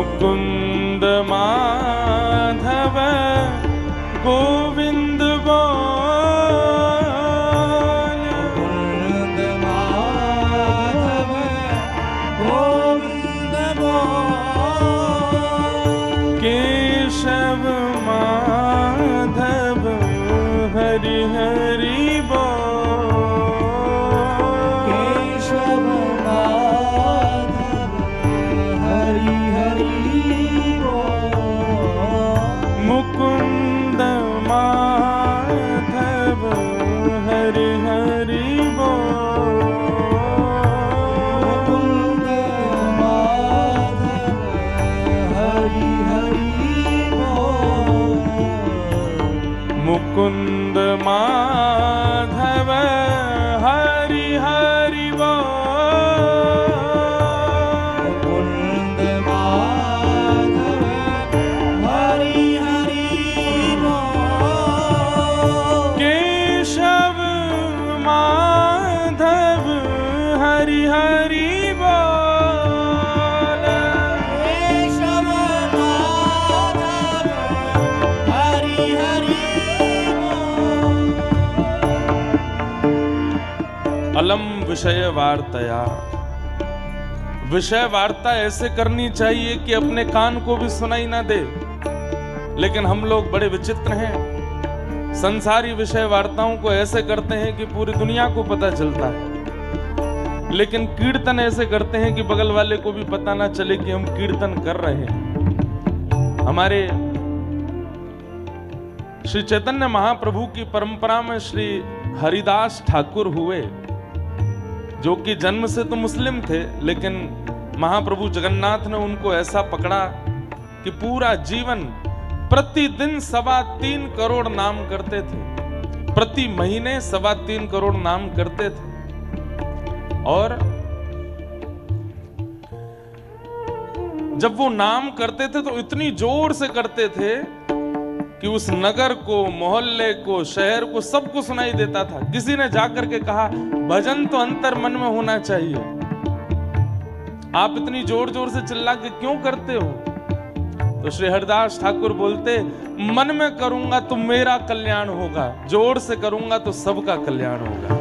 मुकुंद माधव गोविंद बोल, मुकुंद माधव गोविंद बोल, केशव माधव हरि हरि बोल, केशव माधव हरि हरि बोल, मुकुंद माधव हरि हरि बोल, मुकुंद माधव हरि हरि बोल, मुकुंद माधव हरि हरि बोल, मुकुंद माधव हरि हरि बोल, केशव माधव हरि हरि बोल, केशव माधव हरि हरि बोल। अलम विषय वार्तया। विषय वार्ता ऐसे करनी चाहिए कि अपने कान को भी सुनाई ना दे, लेकिन हम लोग बड़े विचित्र हैं। संसारी विषय वार्ताओं को ऐसे करते हैं कि पूरी दुनिया को पता चलता है, लेकिन कीर्तन ऐसे करते हैं कि बगल वाले को भी पता ना चले कि हम कीर्तन कर रहे हैं। हमारे श्री चैतन्य महाप्रभु की परंपरा में श्री हरिदास ठाकुर हुए, जो कि जन्म से तो मुस्लिम थे, लेकिन महाप्रभु जगन्नाथ ने उनको ऐसा पकड़ा कि पूरा जीवन प्रतिदिन 3.25 करोड़ नाम करते थे, प्रति महीने 3.25 करोड़ नाम करते थे। और जब वो नाम करते थे तो इतनी जोर से करते थे कि उस नगर को, मोहल्ले को, शहर को, सबको सुनाई देता था। किसी ने जाकर के कहा, भजन तो अंतर मन में होना चाहिए, आप इतनी जोर जोर से चिल्ला के क्यों करते हो? तो श्री हरिदास ठाकुर बोलते, मन में करूंगा तो मेरा कल्याण होगा, जोर से करूंगा तो सबका कल्याण होगा।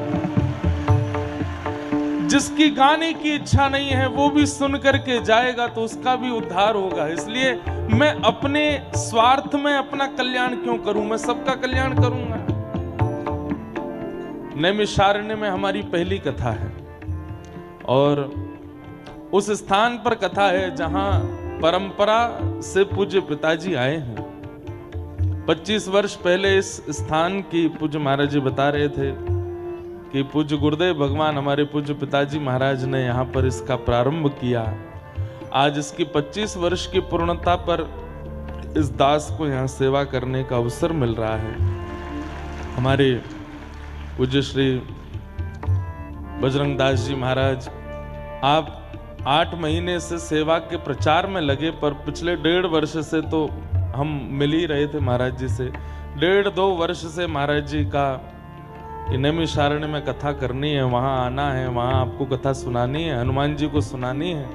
जिसकी गाने की इच्छा नहीं है वो भी सुन करके जाएगा तो उसका भी उद्धार होगा। इसलिए मैं अपने स्वार्थ में अपना कल्याण क्यों करूं, मैं सबका कल्याण करूंगा। नैमिषारण्य में हमारी पहली कथा है और उस स्थान पर कथा है जहां परंपरा से पूज्य पिताजी आए हैं। 25 वर्ष पहले इस स्थान की पूज्य महाराज जी बता रहे थे कि पूज्य गुरुदेव भगवान हमारे पूज्य पिताजी महाराज ने यहाँ पर इसका प्रारंभ किया। आज इसकी 25 वर्ष की पूर्णता पर इस दास को यहाँ सेवा करने का अवसर मिल रहा है। हमारे पूज्य श्री बजरंग दास जी महाराज, आप 8 महीने से सेवा के प्रचार में लगे, पर पिछले 1.5 वर्ष से तो हम मिल ही रहे थे महाराज जी से। 1.5-2 वर्ष से महाराज जी का नैमिषारण्य में कथा करनी है, वहां आना है, वहां आपको कथा सुनानी है, हनुमान जी को सुनानी है।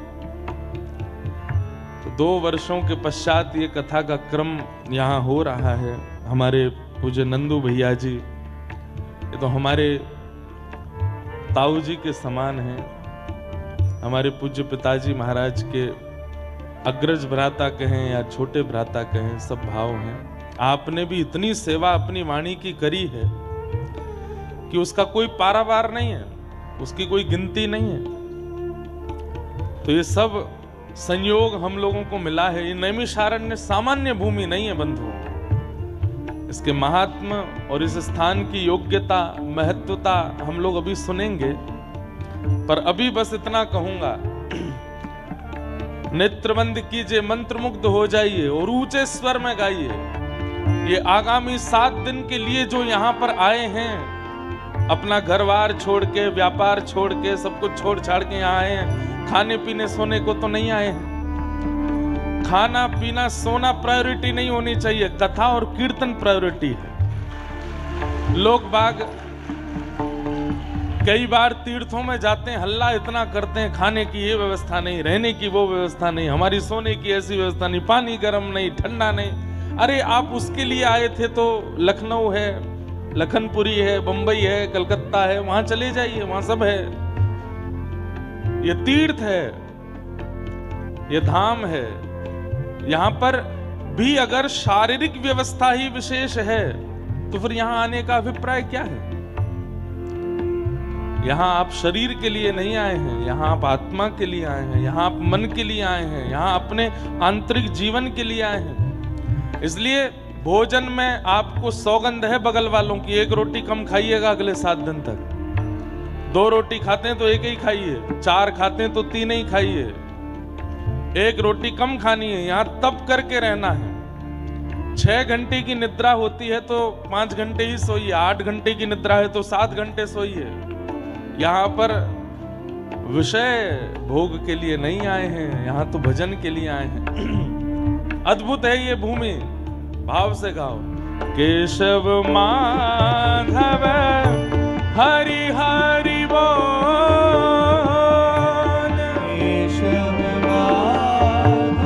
तो 2 वर्षों के पश्चात ये कथा का क्रम यहाँ हो रहा है। हमारे पूज्य नंदू भैया जी, ये तो हमारे ताऊ जी के समान हैं। हमारे पूज्य पिताजी महाराज के अग्रज भ्राता कहें या छोटे भ्राता कहें, सब भाव हैं। आपने भी इतनी सेवा अपनी वाणी की करी है कि उसका कोई पारावार नहीं है, उसकी कोई गिनती नहीं है। तो ये सब संयोग हम लोगों को मिला है। ये नैमिषारण्य सामान्य भूमि नहीं है बंधुओं, इसके महात्म और इस स्थान की योग्यता, महत्वता हम लोग अभी सुनेंगे। पर अभी बस इतना कहूंगा, नेत्र बंद कीजिए, मंत्र मुग्ध हो जाइए और ऊंचे स्वर में गाइए। ये आगामी 7 दिन के लिए जो यहाँ पर आए हैं, अपना घरवार छोड़ के, व्यापार छोड़ के, सब कुछ छोड़ छाड़ के यहाँ आए हैं। खाने पीने सोने को तो नहीं आए हैं। खाना पीना सोना प्रायोरिटी नहीं होनी चाहिए, कथा और कीर्तन प्रायोरिटी है। लोग बाग कई बार तीर्थों में जाते हैं, हल्ला इतना करते हैं, खाने की ये व्यवस्था नहीं, रहने की वो व्यवस्था नहीं, हमारी सोने की ऐसी व्यवस्था नहीं, पानी गर्म नहीं, ठंडा नहीं। अरे आप उसके लिए आए थे तो लखनऊ है, लखनपुरी है, बंबई है, कलकत्ता है, वहां चले जाइए, वहां सब है। ये तीर्थ है, ये धाम है। यहां पर भी अगर शारीरिक व्यवस्था ही विशेष है तो फिर यहां आने का अभिप्राय क्या है? यहां आप शरीर के लिए नहीं आए हैं, यहां आप आत्मा के लिए आए हैं, यहां आप मन के लिए आए हैं, यहां अपने आंतरिक जीवन के लिए आए हैं। इसलिए भोजन में आपको सौगंध है बगल वालों की, एक रोटी कम खाइएगा अगले 7 दिन तक। 2 रोटी खाते हैं तो एक ही खाइए, 4 खाते हैं तो 3 ही खाइए। 1 रोटी कम खानी है, यहां तप करके रहना है। 6 घंटे की निद्रा होती है तो 5 घंटे ही सोइए, 8 घंटे की निद्रा है तो 7 घंटे सोइए। यहाँ पर विषय भोग के लिए नहीं आए हैं, यहाँ तो भजन के लिए आए हैं। अद्भुत है ये भूमि, भाव से गाओ। केशव माधव हरि हरि बोल, केशव माधव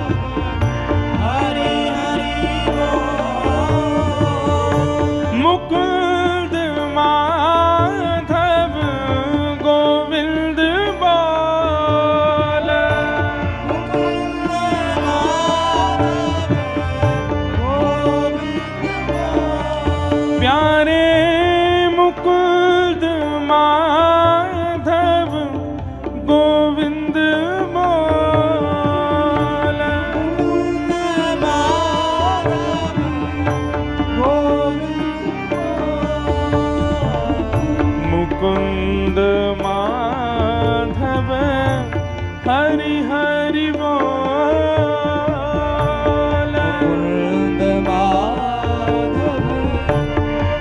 हरि हरि बोल, मुकुंद माधव गोविंद बोल, मुकुंद माधव गोविंद बोल, प्यारे मुकुंद माधव गोविंद बोल, मुकुंद माधव गोविंद बोल, मुकुंद माधव हरि हरि बोल, मुकुंद माधव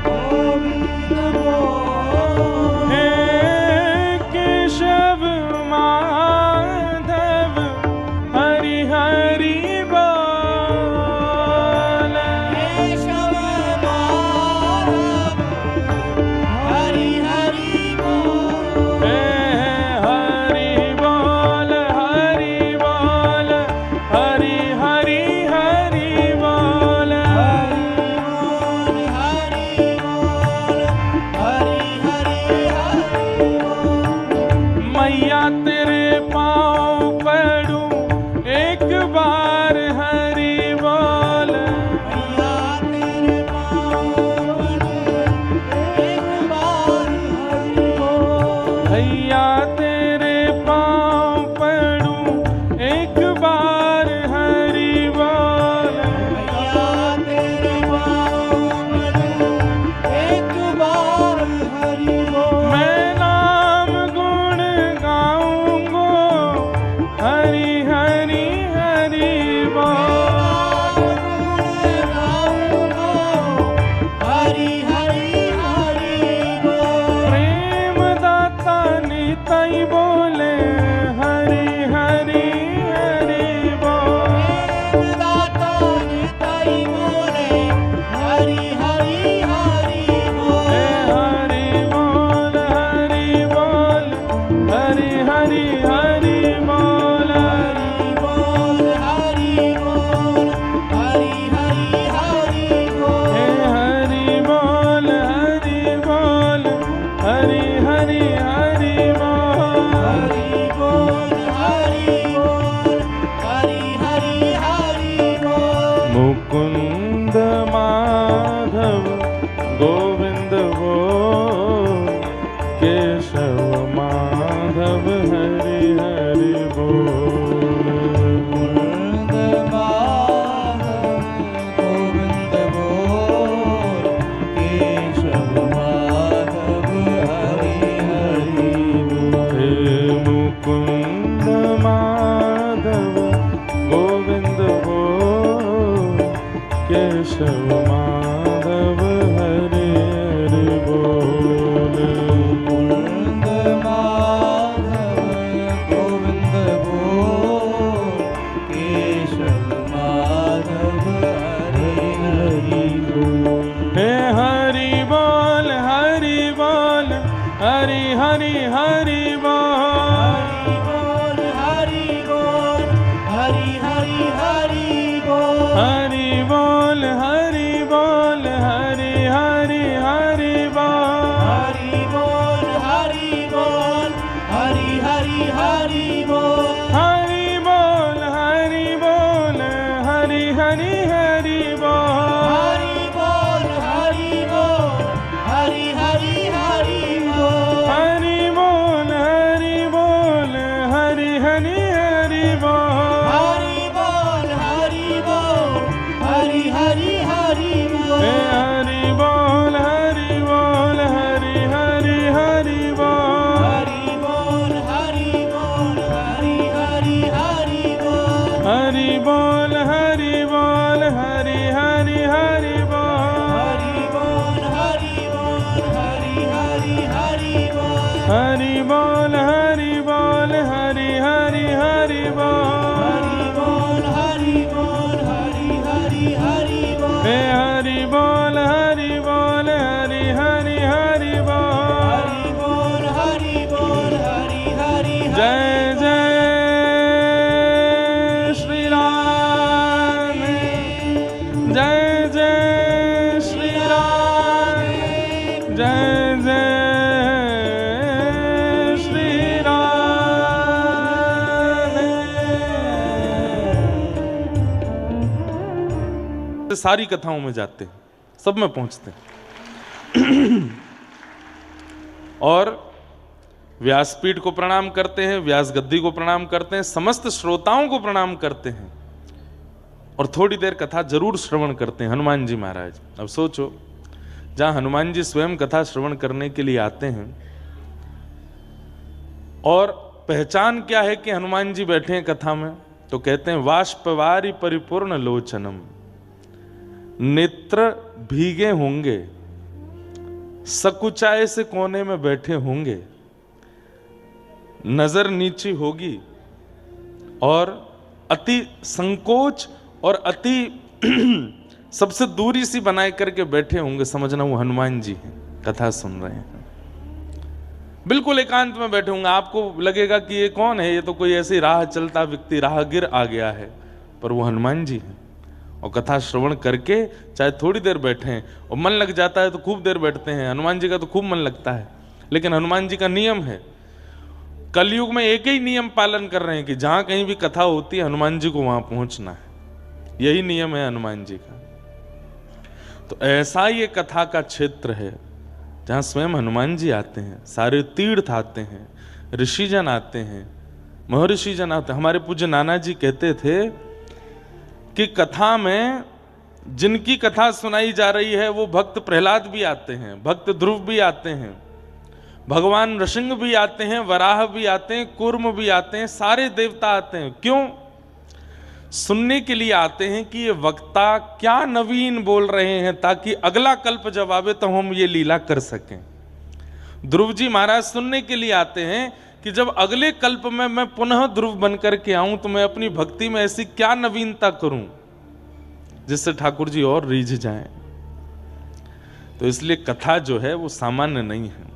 गोविंद बोल, हे केशव माधव हरि हरि बोल, केशव माधव हरि हरि बोल, हे हरि बोल, हरि बोल, हरि हरि हरि बोल, हरि बोल, हरि हरि हरि बोल, मैया तेरे पाँव पड़ूं एक बार हरि बोल, मैया तेरे पाँव एक बार हरि बोल, भैया तेरे पाँव पड़ूं एक बार हरि बोल, मैया तेरे पाँव एक बार हरि बोल, मैं नाम गुण गाऊंगो हरि हरि हरि बोल, हरि हरि हरि बोल, प्रेम दाता निताई बोले हरि हरि हरि बोल, दाता निताई बोले हरि हरि हरि बोल, हे हरि बोल, हरि बोल, हरि हरि हरि बोल, हरि बोल हरि बोल, हरि हरि हरि हे हरि बोल, हरि बोल, हरि हरि हरि बोल, बोल, हरि बोल हरि हरि हरि बोल, मुकुंद माधव गोविंद बोल, केशव माधव हरि हरि बोल, मुकुंद माधव गोविंद बोल, केशव माधव हरि हरि बोल, हे मुकुंद माधव गोविंद बोल, केशव माधव हरि हरि बोल, मुकुंद माधव गोविंद बोल, केशव माधव हरि हरि बोल, हे हरि बोल, हरि बोल, हरि हरि बोल हरि बोल हरि हरि हरि बोल हरि बोल हरि हरि हरि बोल हरि बोल हरि बोल हरि हरि हरि बोल हरि बोल हरि हरि हरि बोल हे हरि बोल हरि बोल हरि हरि हरि बोल हरि बोल हरि हरि जय जय श्री राम जय जय श्री राम जय जय श्री राम। सारी कथाओं में जाते हैं, सब में पहुंचते हैं और व्यासपीठ को प्रणाम करते हैं, व्यास गद्दी को प्रणाम करते हैं, समस्त श्रोताओं को प्रणाम करते हैं और थोड़ी देर कथा जरूर श्रवण करते हैं। हनुमान जी महाराज, अब सोचो जहां हनुमान जी स्वयं कथा श्रवण करने के लिए आते हैं और पहचान क्या है कि हनुमान जी बैठे हैं कथा में, तो कहते हैं वाष्पवारी परिपूर्ण लोचनम, नेत्र भीगे होंगे, सकुचाए से कोने में बैठे होंगे, नजर नीची होगी और अति संकोच और अति सबसे दूरी सी बनाए करके बैठे होंगे, समझना वो हनुमान जी हैं, कथा सुन रहे हैं। बिल्कुल एकांत में बैठे होंगे, आपको लगेगा कि ये कौन है, ये तो कोई ऐसे राह चलता व्यक्ति राहगीर आ गया है, पर वो हनुमान जी हैं। और कथा श्रवण करके चाहे थोड़ी देर बैठे हैं, और मन लग जाता है तो खूब देर बैठते हैं। हनुमान जी का तो खूब मन लगता है, लेकिन हनुमान जी का नियम है, कलयुग में एक ही नियम पालन कर रहे हैं कि जहां कहीं भी कथा होती है हनुमान जी को वहां पहुंचना है, यही नियम है हनुमान जी का। तो ऐसा ये कथा का क्षेत्र है जहां स्वयं हनुमान जी आते हैं, सारे तीर्थ आते हैं, ऋषिजन आते हैं, महर्षिजन आते हैं। हमारे पूज्य नाना जी कहते थे कि कथा में जिनकी कथा सुनाई जा रही है वो भक्त प्रहलाद भी आते हैं, भक्त ध्रुव भी आते हैं, भगवान नृसिंह भी आते हैं, वराह भी आते हैं, कूर्म भी आते हैं, सारे देवता आते हैं। क्यों? सुनने के लिए आते हैं कि ये वक्ता क्या नवीन बोल रहे हैं, ताकि अगला कल्प जब आवे तो हम ये लीला कर सकें। ध्रुव जी महाराज सुनने के लिए आते हैं कि जब अगले कल्प में मैं पुनः ध्रुव बनकर के आऊं तो मैं अपनी भक्ति में ऐसी क्या नवीनता करूं जिससे ठाकुर जी और रीझ जाएं। तो इसलिए कथा जो है वो सामान्य नहीं है,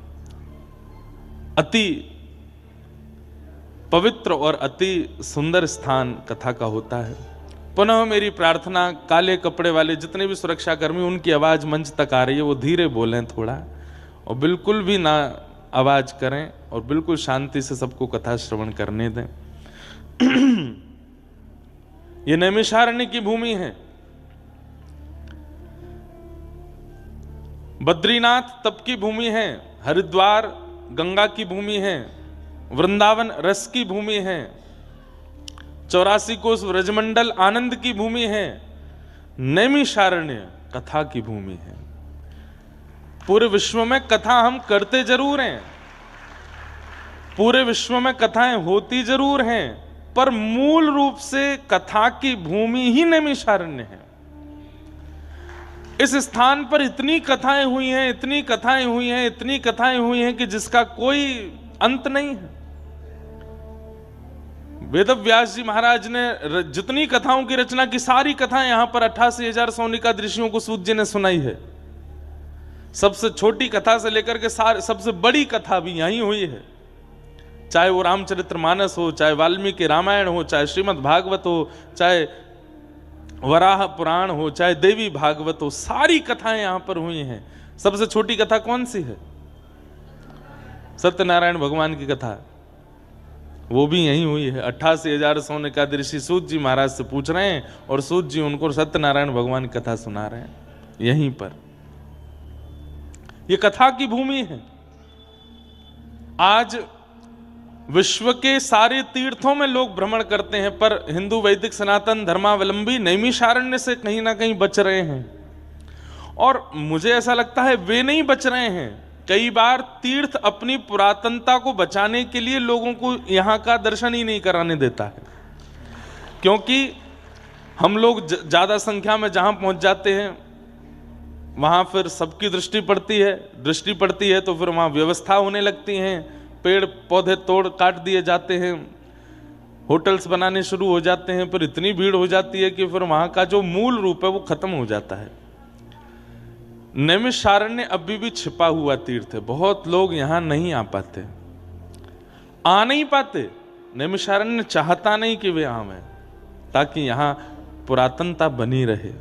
अति पवित्र और अति सुंदर स्थान कथा का होता है। पुनः मेरी प्रार्थना, काले कपड़े वाले जितने भी सुरक्षा कर्मी, उनकी आवाज मंच तक आ रही है, वो धीरे बोलें थोड़ा और बिल्कुल भी ना आवाज करें और बिल्कुल शांति से सबको कथा श्रवण करने दें। ये नैमिषारण्य की भूमि है, बद्रीनाथ तप की भूमि है, हरिद्वार गंगा की भूमि है, वृंदावन रस की भूमि है, 84 कोस व्रजमंडल आनंद की भूमि है, नैमिषारण्य कथा की भूमि है। पूरे विश्व में कथा हम करते जरूर हैं, पूरे विश्व में कथाएं होती जरूर हैं, पर मूल रूप से कथा की भूमि ही नैमिषारण्य है। इस स्थान पर इतनी कथाएं हुई हैं, इतनी कथाएं हुई हैं, इतनी कथाएं हुई हैं कि जिसका कोई अंत नहीं है। वेदव्यास जी महाराज ने जितनी कथाओं की रचना की, सारी कथाएं यहां पर 88,000 सोनिका ऋषियों को सूत जी ने सुनाई है। सबसे छोटी कथा से लेकर के सबसे बड़ी कथा भी यहीं हुई है, चाहे वो रामचरितमानस हो, चाहे वाल्मीकि रामायण हो, चाहे श्रीमद् भागवत हो, चाहे वराह पुराण हो, चाहे देवी भागवत हो, सारी कथाएं यहां पर हुई हैं। सबसे छोटी कथा कौन सी है? सत्यनारायण भगवान की कथा, वो भी यहीं हुई है। 88,000 सोनिका ऋषि सूत जी महाराज से पूछ रहे हैं और सूत जी उनको सत्यनारायण भगवान की कथा सुना रहे हैं यहीं पर। ये कथा की भूमि है। आज विश्व के सारे तीर्थों में लोग भ्रमण करते हैं, पर हिंदू वैदिक सनातन धर्मावलंबी नैमिषारण्य से कहीं ना कहीं बच रहे हैं। और मुझे ऐसा लगता है वे नहीं बच रहे हैं, कई बार तीर्थ अपनी पुरातनता को बचाने के लिए लोगों को यहां का दर्शन ही नहीं कराने देता है, क्योंकि हम लोग ज्यादा संख्या में जहां पहुंच जाते हैं वहां फिर सबकी दृष्टि पड़ती है तो फिर वहां व्यवस्था होने लगती हैं, पेड़ पौधे तोड़ काट दिए जाते हैं, होटल्स बनाने शुरू हो जाते हैं, फिर इतनी भीड़ हो जाती है कि फिर वहां का जो मूल रूप है वो खत्म हो जाता है। नैमिषारण्य अभी भी छिपा हुआ तीर्थ है, बहुत लोग यहां नहीं आ पाते, आ नहीं पाते। नैमिषारण्य चाहता नहीं कि वे आवें, ताकि यहां पुरातनता बनी रहे।